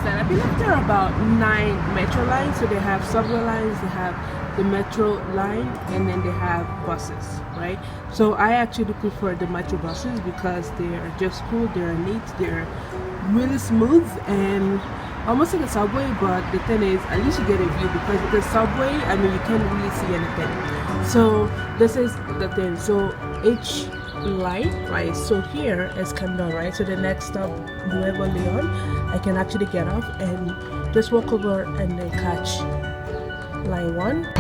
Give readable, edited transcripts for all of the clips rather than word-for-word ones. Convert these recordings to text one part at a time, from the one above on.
that? I believe there are about 9 metro lines. So they have subway lines, they have the metro line, and then they have buses, right? So I actually prefer the metro buses because they are just cool, they're neat, they're really smooth, and almost like a subway. But the thing is, at least you get a view, because with the subway, I mean, you can't really see anything. So this is the thing. So each line, right? So here is Camden, right? So the next stop, Nuevo Leon, I can actually get off and just walk over and then catch line 1.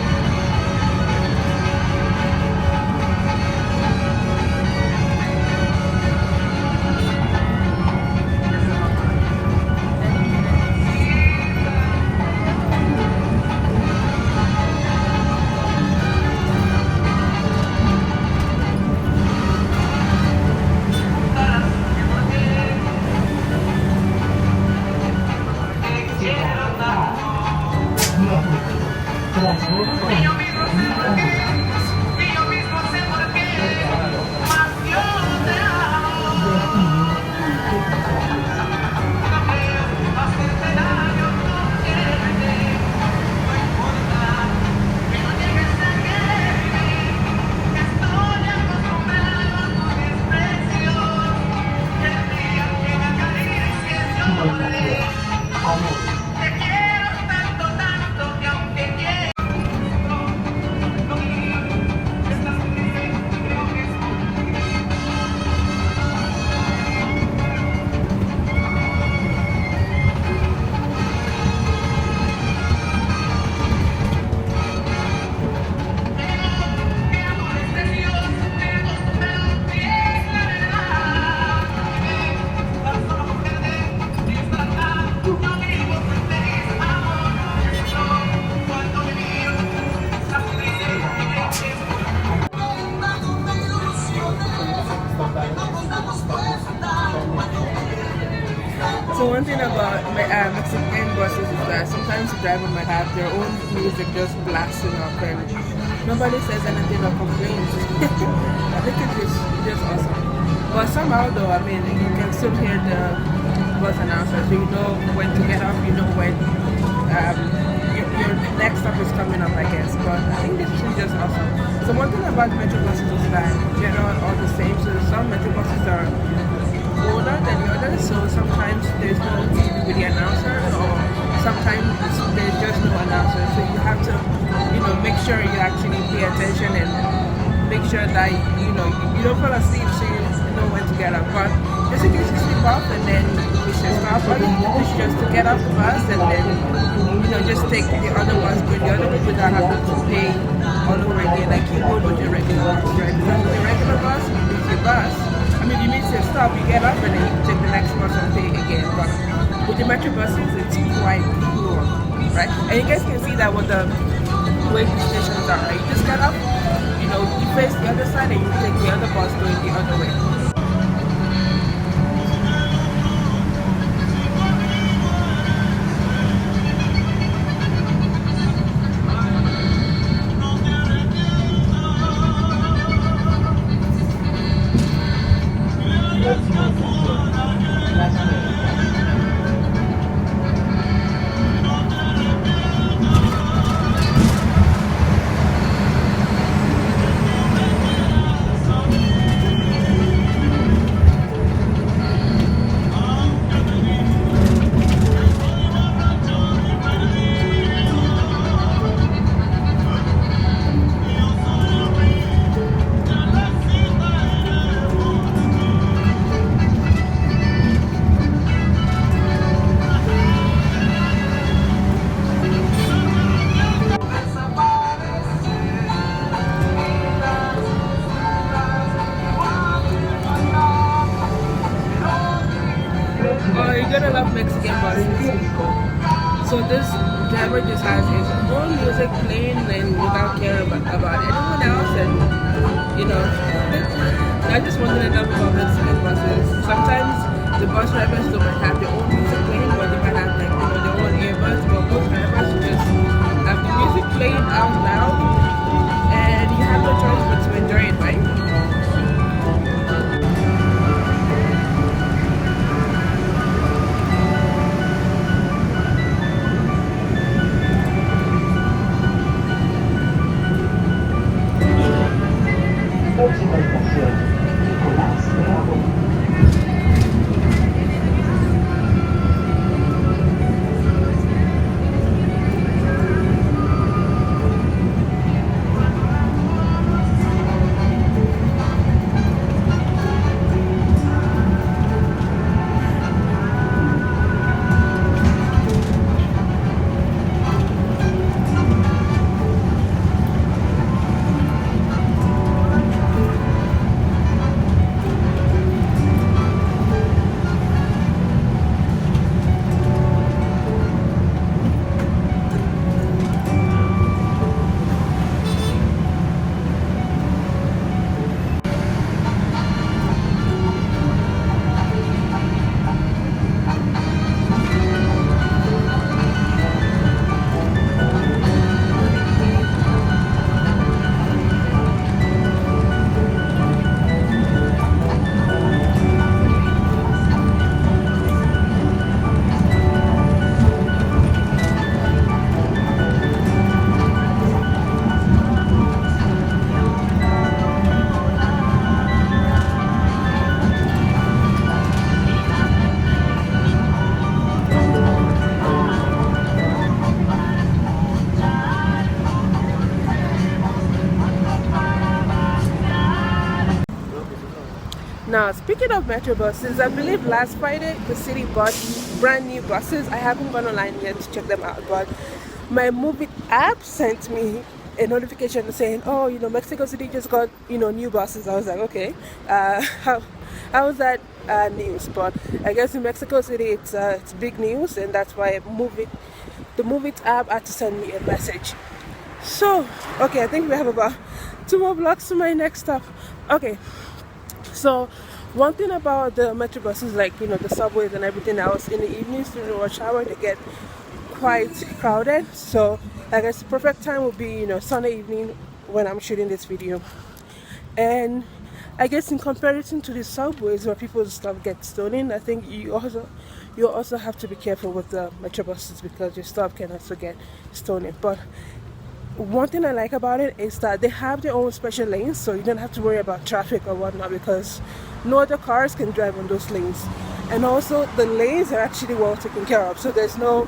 So one thing about Mexican buses is that sometimes the driver might have their own music just blasting up and nobody says anything or complains. I think it's just awesome. But somehow though, I mean, you can still hear the bus announcer, so you know when to get off, you know when your next stop is coming up, I guess. But I think this is just awesome. So one thing about metro buses is that they're not all the same. So some metro buses are older than the others, so sometimes there's no TV with the announcer, or sometimes there's just no announcer. So you have to, make sure you actually pay attention and make sure that you don't fall asleep, so you know when to get up. But just in case you sleep off, and then you should stop. All you do is just to get off the bus and then just take the other ones, but the other people that have to pay all over again, like you would with your regular bus, right? Because with the regular bus, you lose your bus. I mean, you miss your stop, you get off and then you take the next bus and pay again. But with the metro buses, it's quite cool, right? And you guys can see that with the way the stations are, right? You just get off, you face the other side and you take the other bus going the other way. You're gonna love Mexican buses. So this driver just has his own music playing and without caring about anyone else, and I just wanted to love about Mexican buses. Sometimes the bus drivers don't have their own music playing, but they might have their own earbuds, but most drivers just have the music playing out loud, and you have no choice but to enjoy it, right? Now, speaking of Metrobuses, I believe last Friday the city bought brand new buses. I haven't gone online yet to check them out, but my movie app sent me a notification saying, oh, Mexico City just got, new buses. I was like, okay, how is that news? But I guess in Mexico City it's big news, and that's why the movie app had to send me a message. So, okay, I think we have about 2 more blocks to my next stop. Okay. So one thing about the Metrobuses, like the subways and everything else, in the evenings during the rush hour they get quite crowded. So I guess the perfect time would be Sunday evening when I'm shooting this video. And I guess in comparison to the subways where people's stuff gets stolen, I think you also have to be careful with the Metrobuses because your stuff can also get stolen. But one thing I like about it is that they have their own special lanes, so you don't have to worry about traffic or whatnot because no other cars can drive on those lanes. And also the lanes are actually well taken care of, so there's no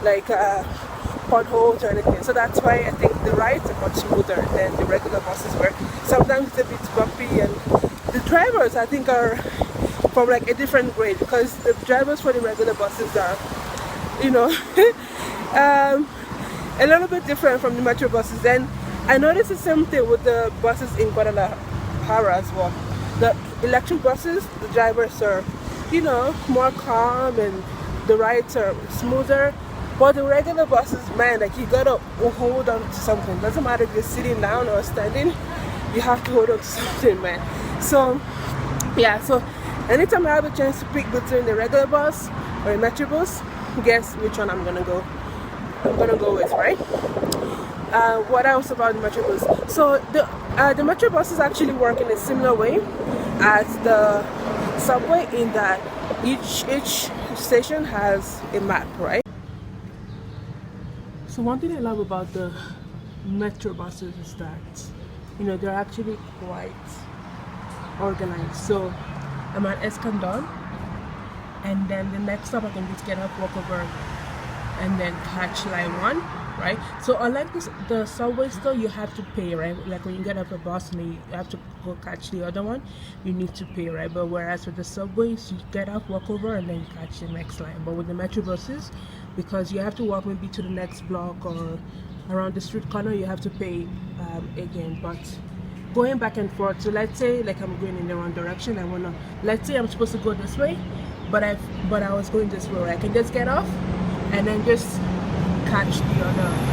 like potholes or anything. So that's why I think the rides are much smoother than the regular buses, where sometimes it's a bit bumpy, and the drivers I think are from like a different grade, because the drivers for the regular buses are a little bit different from the Metro buses. And I noticed the same thing with the buses in Guadalajara as well. The electric buses, the drivers are, more calm and the rides are smoother. But the regular buses, man, like you gotta hold on to something. Doesn't matter if you're sitting down or standing, you have to hold on to something, man. So, yeah, so anytime I have a chance to pick between the regular bus or a Metrobus, guess which one I'm gonna go with, right? What else about the Metrobus? So the Metrobuses actually work in a similar way as the subway, in that each station has a map, right? So one thing I love about the Metrobuses is that they're actually quite organized. So I'm at Escandon, and then the next stop I can just get up, walk over, and then catch line 1, right? So unlike the subways though, you have to pay, right? Like when you get off a bus and you have to go catch the other one, you need to pay, right? But whereas with the subways, you get up, walk over, and then you catch the next line. But with the Metrobuses, because you have to walk maybe to the next block or around the street corner, you have to pay again. But going back and forth, so let's say like I'm going in the wrong direction, let's say I'm supposed to go this way, but I was going this way, right? I can just get off and then just catch the other.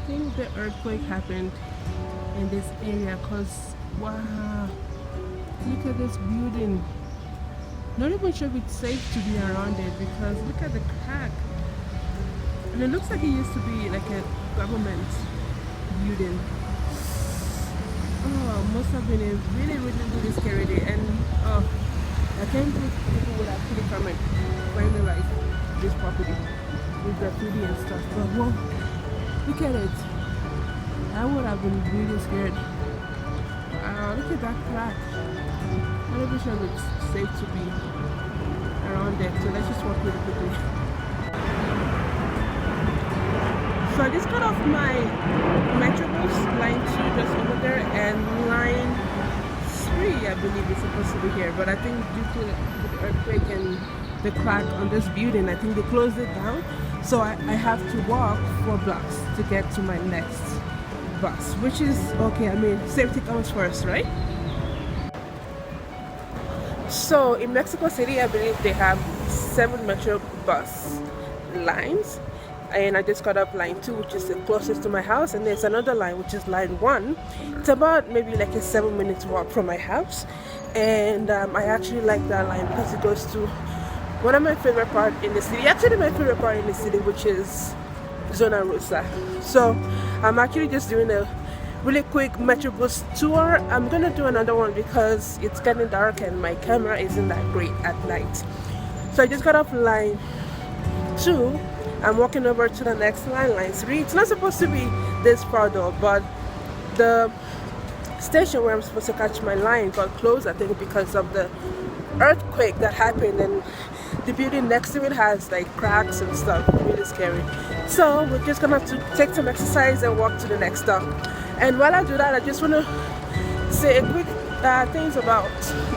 think the earthquake happened in this area because wow, look at this building. Not even sure if it's safe to be around it because look at the crack. And it looks like it used to be like a government building. Oh, must have been a really, really, really scary day. And oh, I can't believe people would actually come and find the like this property with graffiti and stuff. But whoa, look at it. I would have been really scared. Look at that crack. I'm not even sure if it's safe to be around there. So let's just walk really quickly. So I just got off my Metrobus line 2 just over there, and line 3 I believe is supposed to be here, but I think due to the earthquake and the crack on this building, I think they closed it down. So I have to walk 4 blocks to get to my next bus, which is okay. I mean, safety comes first, right? So in Mexico City, I believe they have 7 Metro bus lines, and I just got up line 2, which is the closest to my house, and there's another line which is line 1. It's about maybe like a 7-minute walk from my house, and I actually like that line because it goes to one of my favorite parts in the city, actually my favorite part in the city, which is Zona Rosa. So I'm actually just doing a really quick Metrobus tour. I'm gonna do another one because it's getting dark and my camera isn't that great at night. So I just got off line 2. I'm walking over to the next line, line 3. It's not supposed to be this far though, but the station where I'm supposed to catch my line got closed, I think because of the earthquake that happened, and the building next to it has like cracks and stuff. Really scary. So we're just gonna have to take some exercise and walk to the next stop. And while I do that, I just want to say a quick things about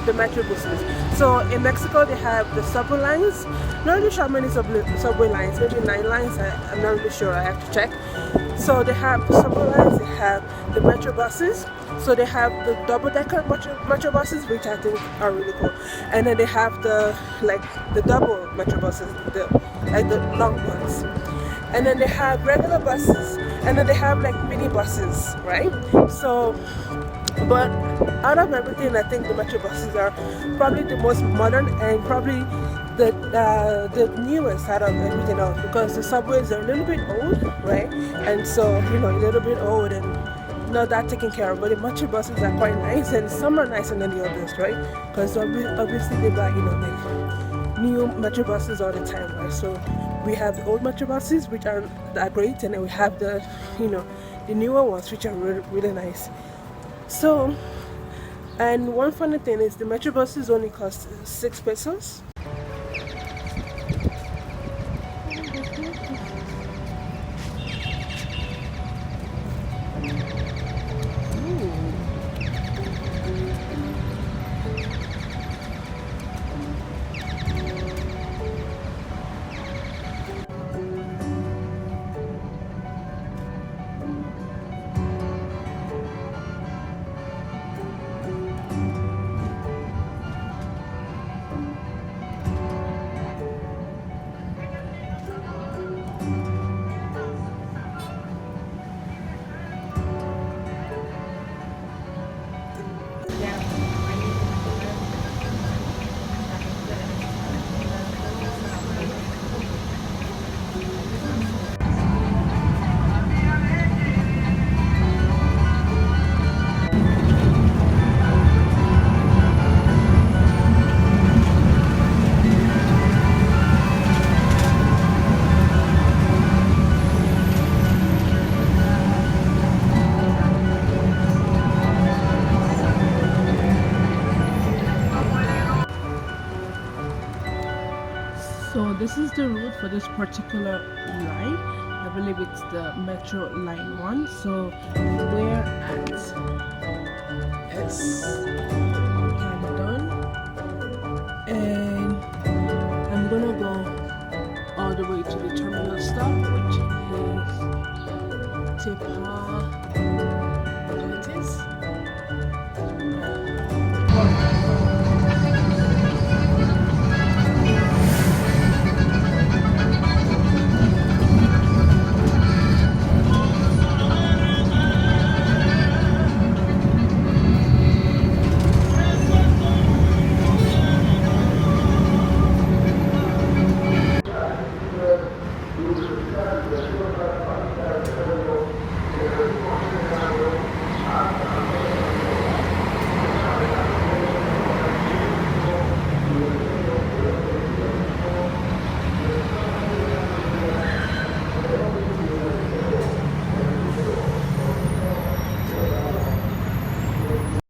the Metrobuses. So in Mexico they have the subway lines. Not really sure how many subway lines, maybe 9 lines, I'm not really sure, I have to check. So they have the subway lines, they have the Metrobuses. So they have the double-decker Metrobuses, which I think are really cool. And then they have the double Metrobuses, the long ones. And then they have regular buses, and then they have like mini buses, right? So, but out of everything, I think the Metrobuses are probably the most modern and probably the newest out of everything else, because the subways are a little bit old, right? And so, a little bit old and not that taken care of. But the Metrobuses are quite nice, and some are nicer than the others, right? Because obviously they buy like new Metrobuses all the time, right? So we have the old Metrobuses, which are that great, and then we have the the newer ones, which are really, really nice. So, and one funny thing is the Metrobuses only cost 6 pesos. So this is the route for this particular line. I believe it's the Metro Line 1. So we're at S